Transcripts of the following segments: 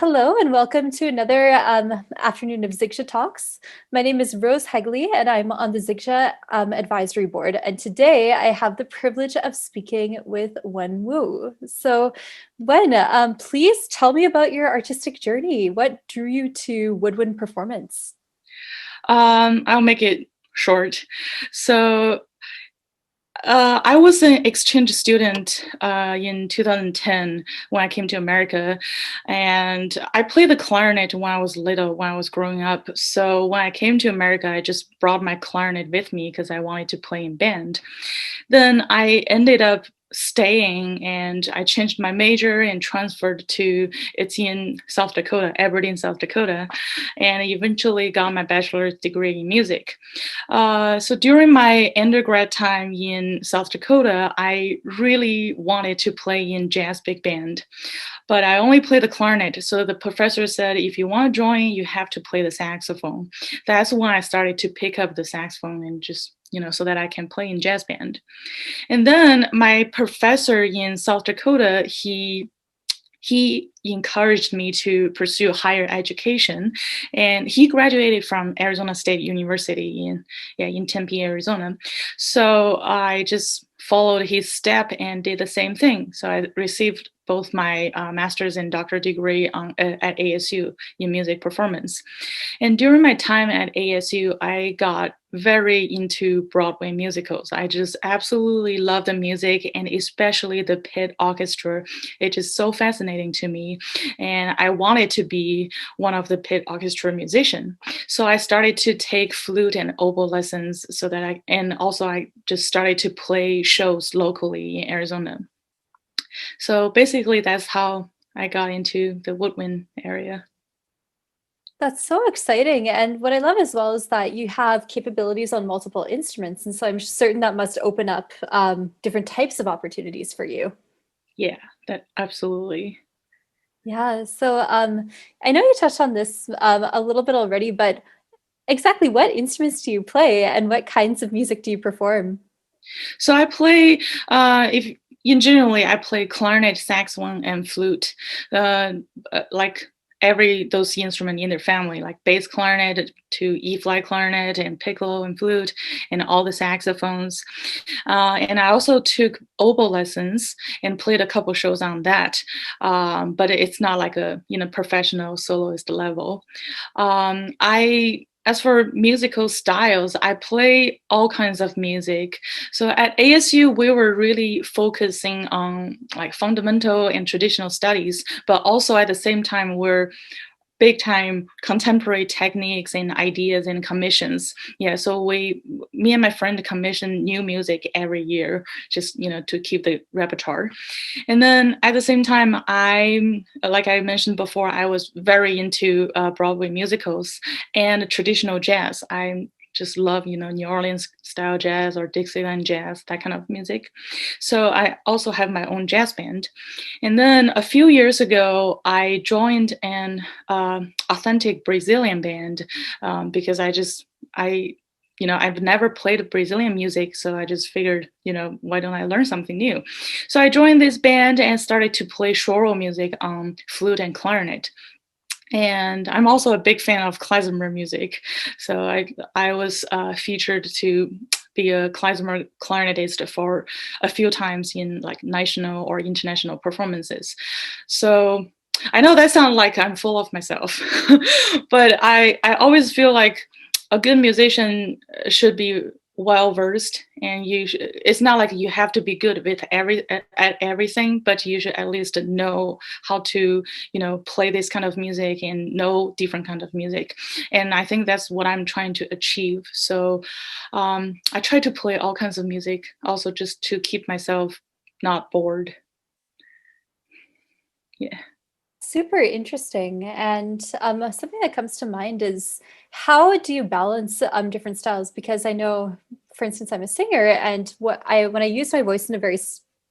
Hello and welcome to another afternoon of ZIKSA Talks. My name is Rose Hegley and I'm on the ZIKSA Advisory Board. And today I have the privilege of speaking with Wen Wu. So Wen, please tell me about your artistic journey. What drew you to woodwind performance? I'll make it short. So I was an exchange student in 2010 when I came to America, and I played the clarinet when I was little, when I was growing up. So when I came to America, I just brought my clarinet with me because I wanted to play in band. Then I ended up staying and I changed my major and transferred to it's in South Dakota, Aberdeen, South Dakota, and eventually got my bachelor's degree in music. So during my undergrad time in South Dakota, I really wanted to play in jazz big band, but I only play the clarinet. So the professor said, if you want to join, you have to play the saxophone. That's when I started to pick up the saxophone and just so that I can play in jazz band. And then my professor in South Dakota, he encouraged me to pursue higher education, and he graduated from Arizona State University in Tempe, Arizona. So I just followed his step and did the same thing. So I received both my master's and doctorate degree at ASU in music performance. And during my time at ASU, I got very into Broadway musicals. I just absolutely love the music and especially the pit orchestra. It's just so fascinating to me. And I wanted to be one of the pit orchestra musicians. So I started to take flute and oboe lessons and also I just started to play shows locally in Arizona. So basically that's how I got into the woodwind area. That's so exciting. And what I love as well is that you have capabilities on multiple instruments. And so I'm certain that must open up different types of opportunities for you. Yeah, that absolutely. Yeah. So I know you touched on this a little bit already, but exactly what instruments do you play and what kinds of music do you perform? So I play if in generally I play clarinet, saxophone, and flute. Like every those instrument in their family, like bass clarinet to E flat clarinet and piccolo and flute and all the saxophones. And I also took oboe lessons and played a couple shows on that. But it's not like a professional soloist level. I As for musical styles, I play all kinds of music. So at ASU, we were really focusing on like fundamental and traditional studies, but also at the same time, we're big time contemporary techniques and ideas and commissions. Yeah, so me and my friend commission new music every year, just to keep the repertoire. And then at the same time, like I mentioned before, I was very into Broadway musicals and traditional jazz. I just love, New Orleans style jazz or Dixieland jazz, that kind of music. So I also have my own jazz band. And then a few years ago, I joined an authentic Brazilian band because I've never played Brazilian music, so I just figured, why don't I learn something new? So I joined this band and started to play choral music on flute and clarinet. And I'm also a big fan of klezmer music. So I was featured to be a klezmer clarinetist for a few times in like national or international performances. So I know that sounds like I'm full of myself, but I always feel like a good musician should be well versed, and it's not like you have to be good with at everything, but you should at least know how to play this kind of music and know different kind of music. And I think that's what I'm trying to achieve. So I try to play all kinds of music also just to keep myself not bored. Yeah. Super interesting. And something that comes to mind is how do you balance different styles? Because I know, for instance, I'm a singer, and when I use my voice in a very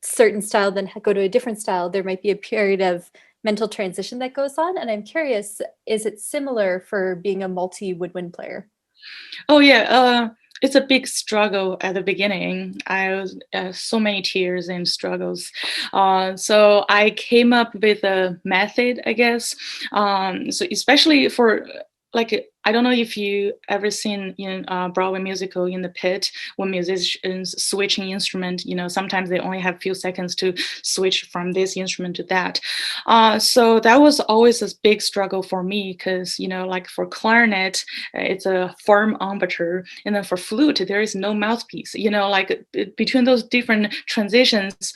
certain style, then go to a different style, there might be a period of mental transition that goes on. And I'm curious, is it similar for being a multi woodwind player? Oh yeah. it's a big struggle at the beginning. I was so many tears and struggles. So I came up with a method, I guess. So especially for like, I don't know if you ever seen in Broadway musical in the pit when musicians switching instrument. Sometimes they only have a few seconds to switch from this instrument to that. So that was always a big struggle for me because like for clarinet, it's a firm embouchure, and then for flute there is no mouthpiece. Like between those different transitions,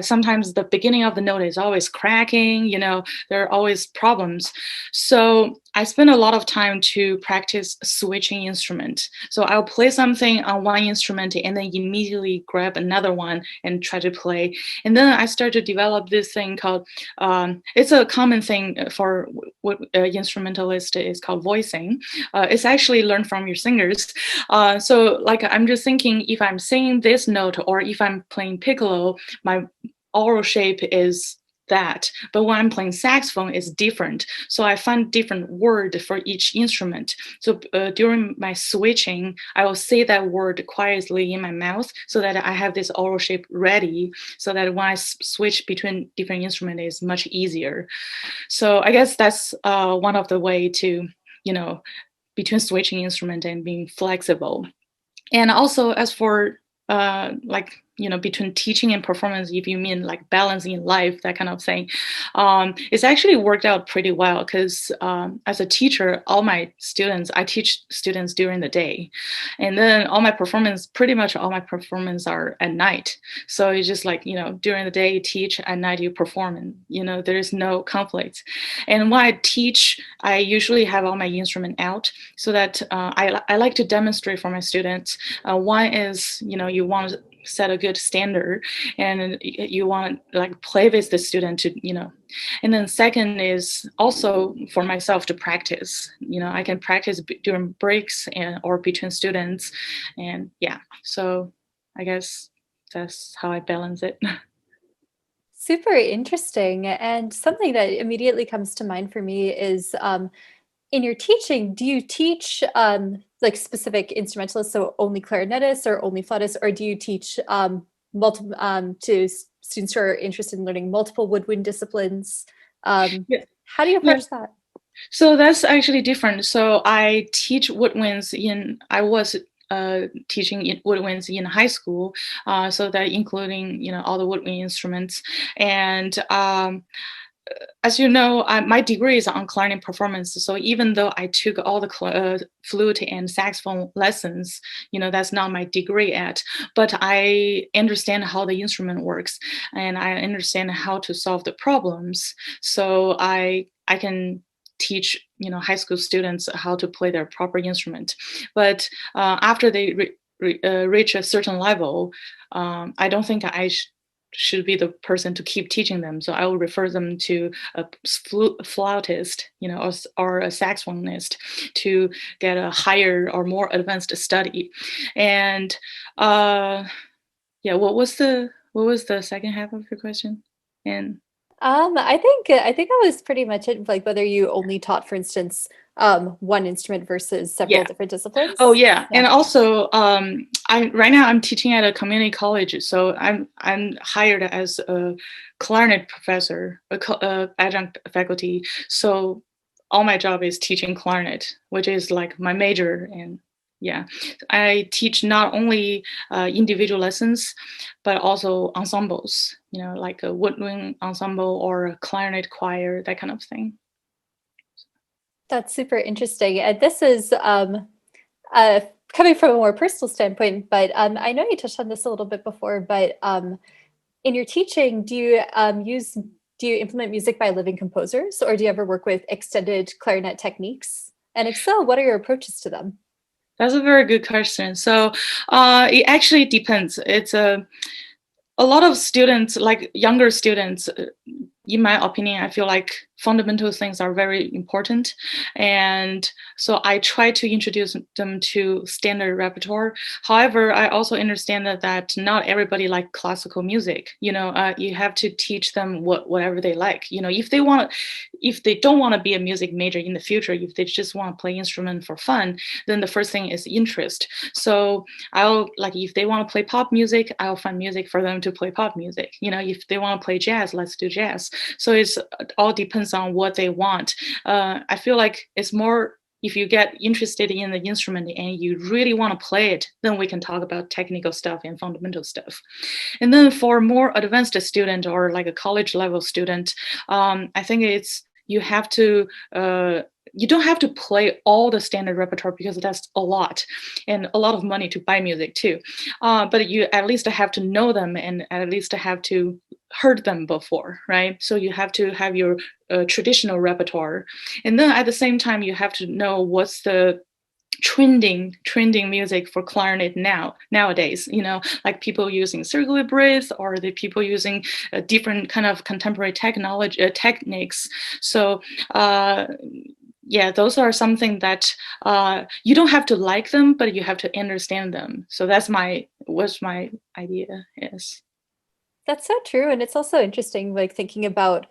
sometimes the beginning of the note is always cracking. There are always problems. So I spend a lot of time to practice switching instrument. So I'll play something on one instrument and then immediately grab another one and try to play. And then I start to develop this thing called, it's a common thing for what instrumentalist is called voicing. It's actually learned from your singers. So like I'm just thinking, if I'm singing this note or if I'm playing piccolo, my oral shape is that, but when I'm playing saxophone, it's different. So I find different word for each instrument. So during my switching, I will say that word quietly in my mouth so that I have this oral shape ready, so that when I switch between different instruments, it's much easier. So I guess that's one of the way to, between switching instrument and being flexible. And also as for like, between teaching and performance, if you mean like balancing life, that kind of thing, it's actually worked out pretty well because as a teacher, I teach students during the day, and then pretty much all my performance are at night. So it's just like, during the day you teach, at night you perform, and there is no conflict. And when I teach, I usually have all my instrument out so that I like to demonstrate for my students. One is, you want to set a good standard and you want to like play with the student to, and then second is also for myself to practice. I can practice during breaks or between students, and so I guess that's how I balance it. Super interesting. And something that immediately comes to mind for me is in your teaching, do you teach like specific instrumentalists, so only clarinetists or only flutists, or do you teach multiple to students who are interested in learning multiple woodwind disciplines? Yeah. How do you approach that? So that's actually different. So I teach woodwinds I was teaching woodwinds in high school, so that including all the woodwind instruments. And as you know, my degree is on clarinet performance. So even though I took all the flute and saxophone lessons, that's not my degree yet. But I understand how the instrument works, and I understand how to solve the problems. So I can teach high school students how to play their proper instrument. But after they reach a certain level, I don't think I should be the person to keep teaching them. So I will refer them to a flutist, or a saxophonist to get a higher or more advanced study. And what was the second half of your question? And I think that was pretty much it. Like whether you only taught, for instance, one instrument versus several different disciplines. Oh yeah. And also right now I'm teaching at a community college, so I'm hired as a clarinet professor, a adjunct faculty. So all my job is teaching clarinet, which is like my major. And I teach not only individual lessons, but also ensembles, like a woodwind ensemble or a clarinet choir, that kind of thing. That's super interesting. And this is coming from a more personal standpoint, but I know you touched on this a little bit before, but in your teaching, do you implement music by living composers, or do you ever work with extended clarinet techniques? And if so, what are your approaches to them? That's a very good question. So it actually depends. It's a lot of students, like younger students, in my opinion, I feel like fundamental things are very important. And so I try to introduce them to standard repertoire. However, I also understand that not everybody like classical music. You have to teach them whatever they like. If they don't want to be a music major in the future, if they just want to play instrument for fun, then the first thing is interest. So I'll like, if they want to play pop music, I'll find music for them to play pop music. If they want to play jazz, let's do jazz. So it all depends on what they want. I feel like it's more, if you get interested in the instrument and you really want to play it, then we can talk about technical stuff and fundamental stuff. And then for more advanced student or like a college level student, I think you don't have to play all the standard repertoire because that's a lot and a lot of money to buy music too. But you at least have to know them and at least have to heard them before, right? So you have to have your traditional repertoire. And then at the same time, you have to know what's the trending music for clarinet nowadays, like people using circular breath or the people using different kind of contemporary techniques. So yeah, those are something that you don't have to like them, but you have to understand them. So that's what my idea is. That's so true. And it's also interesting, like thinking about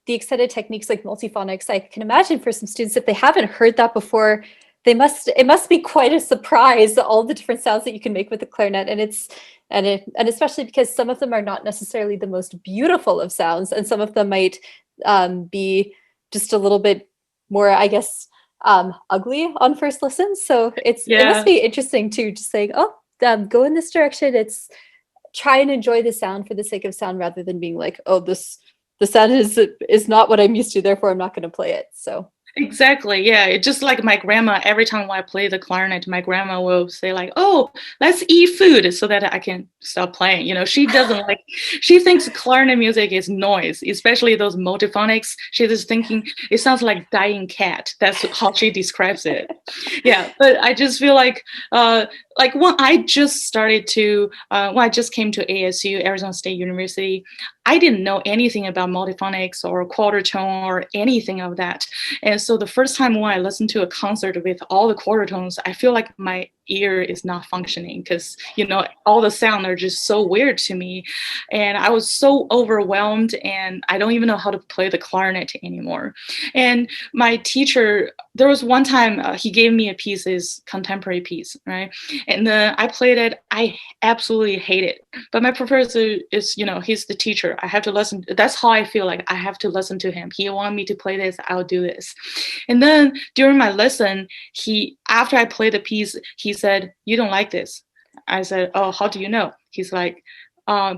the extended techniques like multiphonics. I can imagine for some students, if they haven't heard that before, it must be quite a surprise, all the different sounds that you can make with the clarinet. And especially because some of them are not necessarily the most beautiful of sounds, and some of them might be just a little bit more, I guess, ugly on first listen. So it must be interesting to just saying, oh, go in this direction. It's try and enjoy the sound for the sake of sound rather than being like, oh, the sound is not what I'm used to, therefore I'm not going to play it. So exactly, yeah. It's just like my grandma, every time when I play the clarinet, my grandma will say like, oh, let's eat food so that I can stop playing. She doesn't like, she thinks clarinet music is noise, especially those multiphonics. She's just thinking it sounds like dying cat. That's how she describes it. Yeah, but I just feel like when I just started to, when I just came to ASU, Arizona State University, I didn't know anything about multiphonics or quarter tone or anything of that. And so the first time when I listened to a concert with all the quarter tones, I feel like my ear is not functioning because, all the sound are just so weird to me. And I was so overwhelmed and I don't even know how to play the clarinet anymore. And my teacher, there was one time he gave me a piece, his contemporary piece, right? And then I played it. I absolutely hate it. But my professor is, he's the teacher. I have to listen. That's how I feel like I have to listen to him. He wanted me to play this. I'll do this. And then during my lesson, after I played the piece, he said, you don't like this. I said, oh, how do you know? He's like,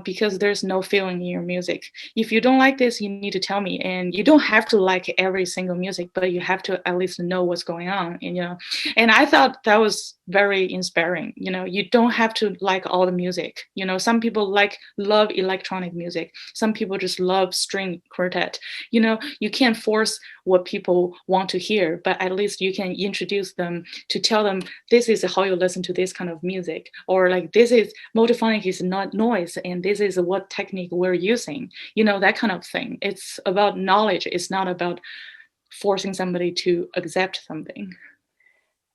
because there's no feeling in your music. If you don't like this, you need to tell me. And you don't have to like every single music, but you have to at least know what's going on. And I thought that was very inspiring. You don't have to like all the music. Some people love electronic music. Some people just love string quartet. You can't force what people want to hear, but at least you can introduce them to tell them this is how you listen to this kind of music, or like this is multiphonic is not noise and this is what technique we're using, that kind of thing. It's about knowledge. It's not about forcing somebody to accept something.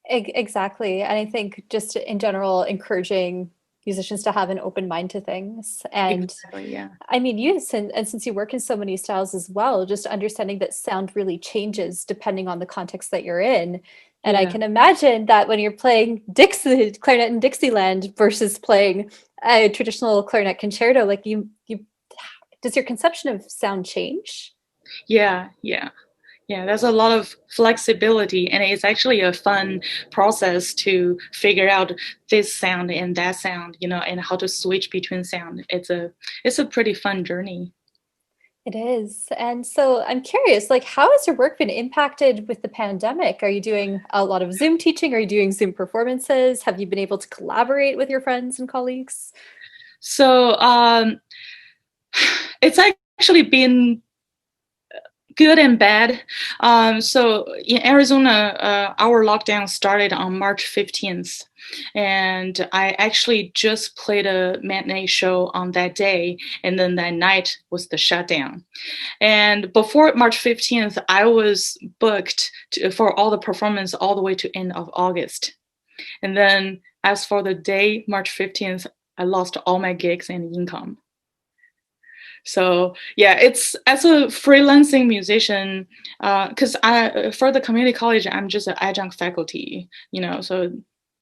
Exactly. And I think just in general, encouraging musicians to have an open mind to things. And exactly, yeah. I mean, since you work in so many styles as well, just understanding that sound really changes depending on the context that you're in. And I can imagine that when you're playing clarinet in Dixieland versus playing a traditional clarinet concerto, like does your conception of sound change? Yeah, there's a lot of flexibility, and it's actually a fun process to figure out this sound and that sound, and how to switch between sound. It's a pretty fun journey. It is. And so I'm curious, like, how has your work been impacted with the pandemic? Are you doing a lot of Zoom teaching? Are you doing Zoom performances? Have you been able to collaborate with your friends and colleagues? So it's actually been good and bad. So in Arizona, our lockdown started on March 15th. And I actually just played a matinee show on that day. And then that night was the shutdown. And before March 15th, I was booked for all the performance all the way to end of August. And then as for the day, March 15th, I lost all my gigs and income. So yeah, it's as a freelancing musician, because I for the community college, I'm just an adjunct faculty, so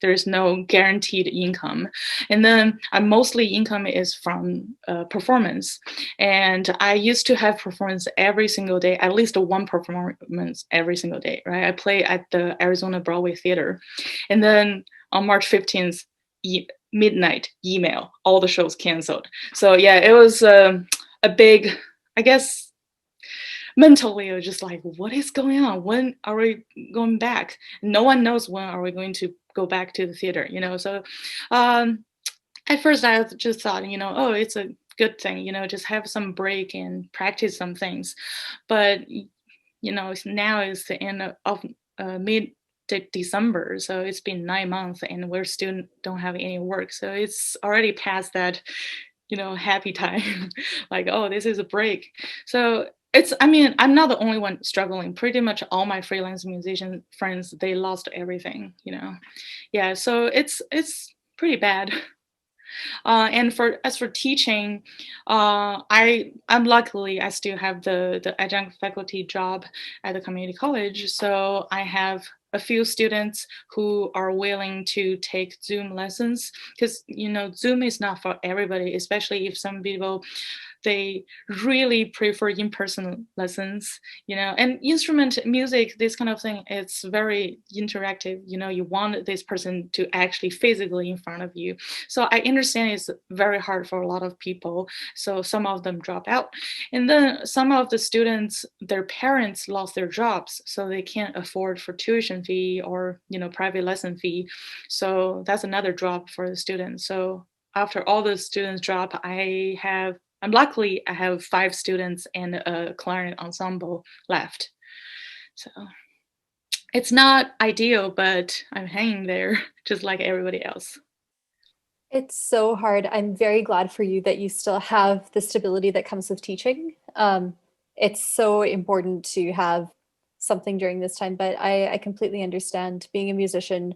there's no guaranteed income. And then mostly income is from performance. And I used to have performance every single day, at least one performance every single day, right? I play at the Arizona Broadway Theater. And then on March 15th, midnight email, all the shows canceled. So yeah, it was a big, I guess, mentally, I was just like, what is going on? When are we going back? No one knows when are we going to go back to the theater, So at first I just thought, oh, it's a good thing, just have some break and practice some things. But, now is the end of mid December, so it's been 9 months and we're still don't have any work. So it's already past that happy time like, oh, this is a break. So I'm not the only one struggling. Pretty much all my freelance musician friends, they lost everything. Yeah, so it's pretty bad. And as for teaching, I'm luckily I still have the adjunct faculty job at the community college, so I have a few students who are willing to take Zoom lessons, because Zoom is not for everybody, especially if some people they really prefer in-person lessons, and instrument music, this kind of thing, it's very interactive. You want this person to actually physically in front of you. So I understand it's very hard for a lot of people. So some of them drop out. And then some of the students, their parents lost their jobs, so they can't afford for tuition fee or, private lesson fee. So that's another drop for the students. So after all the students drop, I'm luckily I have 5 students and a clarinet ensemble left. So it's not ideal, but I'm hanging there just like everybody else. It's so hard. I'm very glad for you that you still have the stability that comes with teaching. It's so important to have something during this time, but I completely understand being a musician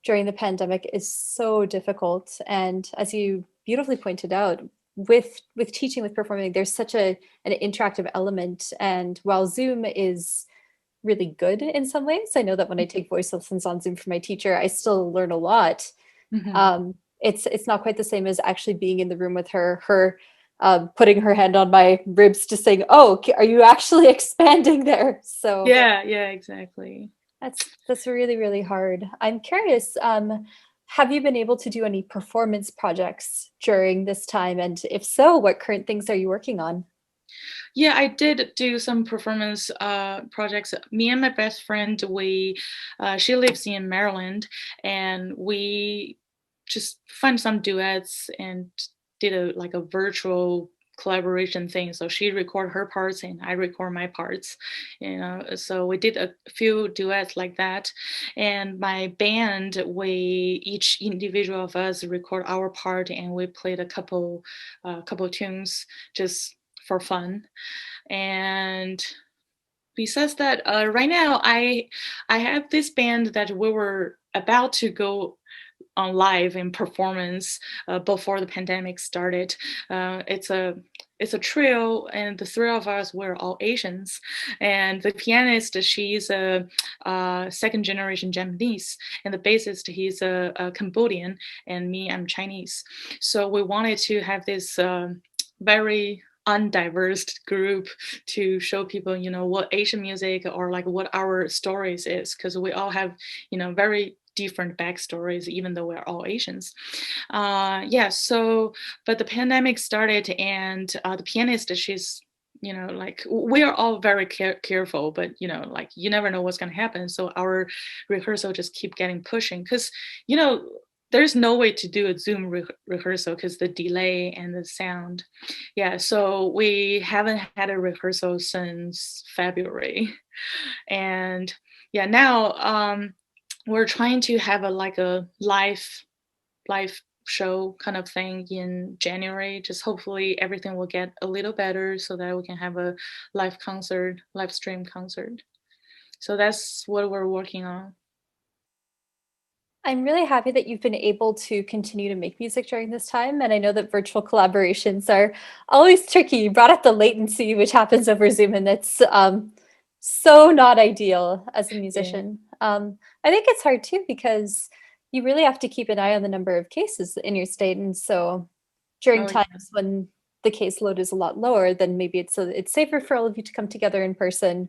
during the pandemic is so difficult. And as you beautifully pointed out, with teaching, with performing, there's such an interactive element. And while Zoom is really good in some ways, I know that when I take voice lessons on Zoom for my teacher, I still learn a lot. Mm-hmm. It's not quite the same as actually being in the room with her putting her hand on my ribs, just saying, "Oh, are you actually expanding there?" So yeah, exactly. that's really, really hard. I'm curious, have you been able to do any performance projects during this time? And if so, what current things are you working on? Yeah, I did do some performance projects. Me and my best friend, she lives in Maryland, and we just find some duets and did a virtual collaboration thing. So she record her parts and I record my parts, so we did a few duets like that. And my band, we each individual of us record our part and we played a couple tunes just for fun. And besides that, right now I have this band that we were about to go on live in performance before the pandemic started. It's a trio, and the 3 of us were all Asians. And the pianist, she's a second generation Japanese, and the bassist, he's a Cambodian, and me, I'm Chinese. So we wanted to have this very undiverse group to show people, what Asian music or like what our stories is, because we all have, very different backstories, even though we're all Asians. So, but the pandemic started, and the pianist, she's, like, we are all very careful, but, like, you never know what's going to happen. So our rehearsal just keep getting pushing, because, there's no way to do a Zoom rehearsal because the delay and the sound. Yeah, so we haven't had a rehearsal since February. And yeah, now we're trying to have a live show kind of thing in January. Just hopefully everything will get a little better so that we can have a live stream concert. So that's what we're working on. I'm really happy that you've been able to continue to make music during this time. And I know that virtual collaborations are always tricky. You brought up the latency, which happens over Zoom, and it's so not ideal as a Yeah. musician. I think it's hard too because you really have to keep an eye on the number of cases in your state. And so during Oh yeah. times when the caseload is a lot lower, then maybe it's safer for all of you to come together in person.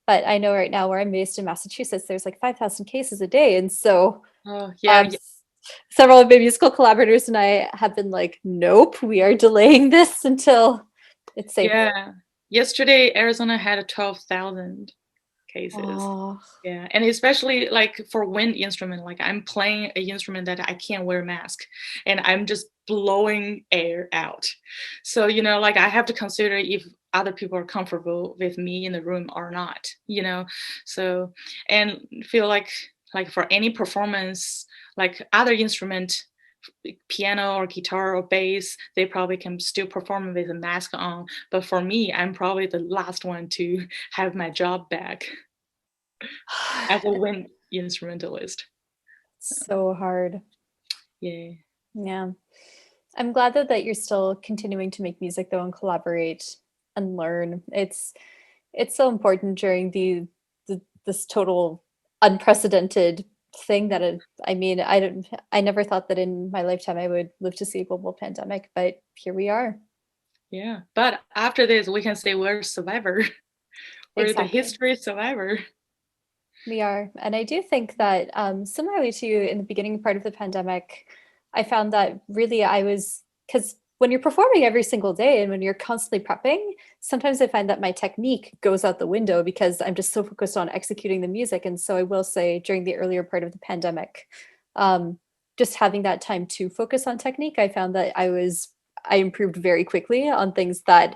But I know right now where I'm based in Massachusetts, there's like 5,000 cases a day. And so Oh yeah. Yeah. several of my musical collaborators and I have been like, nope, we are delaying this until it's safer. Yeah. Yesterday, Arizona had 12,000 cases. Oh, Yeah, and especially like for wind instrument, like I'm playing an instrument that I can't wear a mask, and I'm just blowing air out. So like I have to consider if other people are comfortable with me in the room or not. So and feel like for any performance, like other instrument, piano or guitar or bass, they probably can still perform with a mask on. But for me, I'm probably the last one to have my job back as a wind instrumentalist. so hard. Yeah. Yeah. I'm glad though that you're still continuing to make music though and collaborate and learn. It's so important during this total unprecedented thing that I mean, I never thought that in my lifetime I would live to see a global pandemic, but here we are. Yeah. But after this, we can say we're survivor. We're the Exactly. history survivor. We are. And I do think that similarly to you in the beginning part of the pandemic, I found that really because when you're performing every single day and when you're constantly prepping, sometimes I find that my technique goes out the window because I'm just so focused on executing the music. And so I will say during the earlier part of the pandemic, um, just having that time to focus on technique, I found that I improved very quickly on things that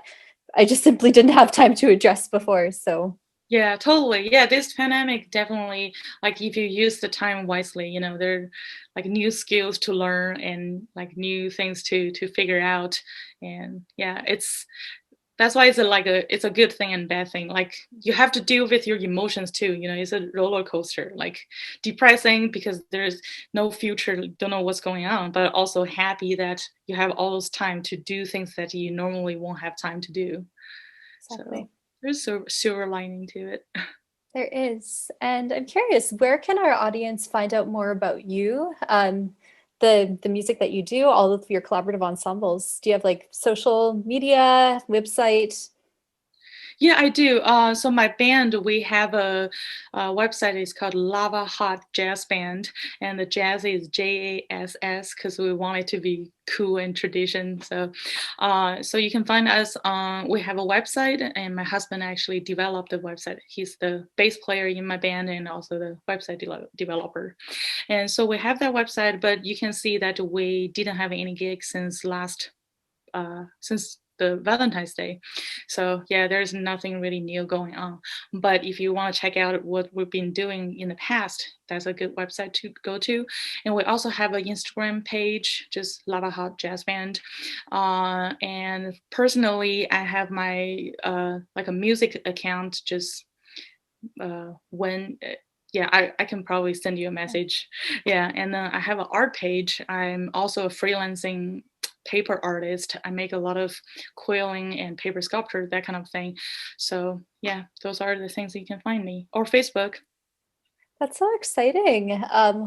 I just simply didn't have time to address before. So Yeah, totally. Yeah, this pandemic definitely, like if you use the time wisely, there are like new skills to learn and like new things to figure out. And yeah, that's why it's a good thing and bad thing. Like you have to deal with your emotions too. It's a roller coaster, like depressing because there's no future, don't know what's going on, but also happy that you have all those time to do things that you normally won't have time to do. So exactly. there's a silver lining to it. There is. And I'm curious, where can our audience find out more about you? The music that you do, all of your collaborative ensembles. Do you have like social media, website? Yeah, I do. So my band, we have a website. It's called Lava Hot Jazz Band, and the jazz is JASS because we want it to be cool and tradition. So you can find us on. We have a website, and my husband actually developed the website. He's the bass player in my band and also the website developer. And so we have that website, but you can see that we didn't have any gigs since the Valentine's Day. So yeah, there's nothing really new going on. But if you want to check out what we've been doing in the past, that's a good website to go to. And we also have an Instagram page, just Lava Hot Jazz Band. And personally, I have my like a music account, just when yeah, I can probably send you a message. Yeah, and then I have an art page. I'm also a freelancing paper artist. I make a lot of quilling and paper sculpture, that kind of thing. So yeah, those are the things that you can find me. Or Facebook. That's so exciting.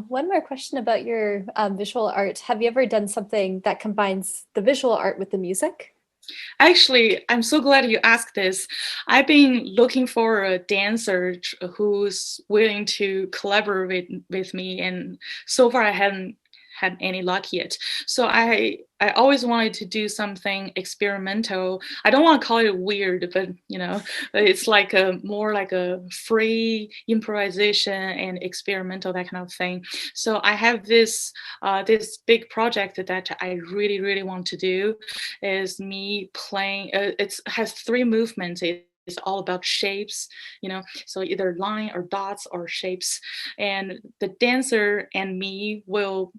One more question about your visual art. Have you ever done something that combines the visual art with the music? Actually, I'm so glad you asked this. I've been looking for a dancer who's willing to collaborate with me, and so far I haven't had any luck yet. So I always wanted to do something experimental. I don't want to call it weird, but it's like a more like a free improvisation and experimental, that kind of thing. So I have this big project that I really really want to do, is me playing. It has three movements. It's all about shapes, so either line or dots or shapes, and the dancer and me will,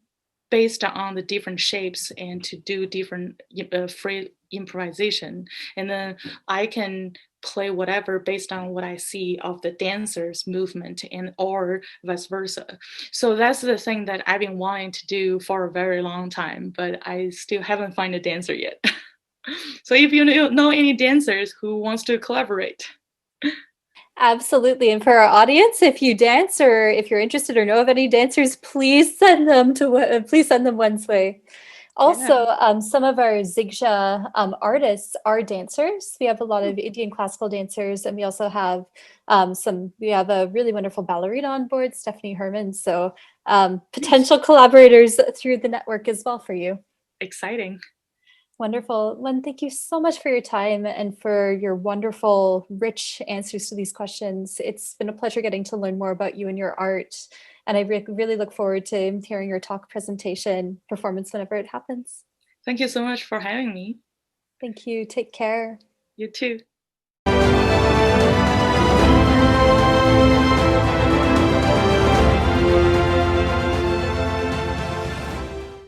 based on the different shapes, and to do different free improvisation, and then I can play whatever based on what I see of the dancer's movement, and or vice versa. So that's the thing that I've been wanting to do for a very long time, but I still haven't found a dancer yet. So if you know any dancers who wants to collaborate. Absolutely. And for our audience, if you dance or if you're interested or know of any dancers, please send them Wen's way. Yeah. Also, some of our ZIKSA artists are dancers. We have a lot of Indian classical dancers, and we also have we have a really wonderful ballerina on board, Stephanie Herman. So potential collaborators through the network as well for you. Exciting. Wonderful. Wen, thank you so much for your time and for your wonderful, rich answers to these questions. It's been a pleasure getting to learn more about you and your art. And I really look forward to hearing your talk, presentation, performance whenever it happens. Thank you so much for having me. Thank you. Take care. You too.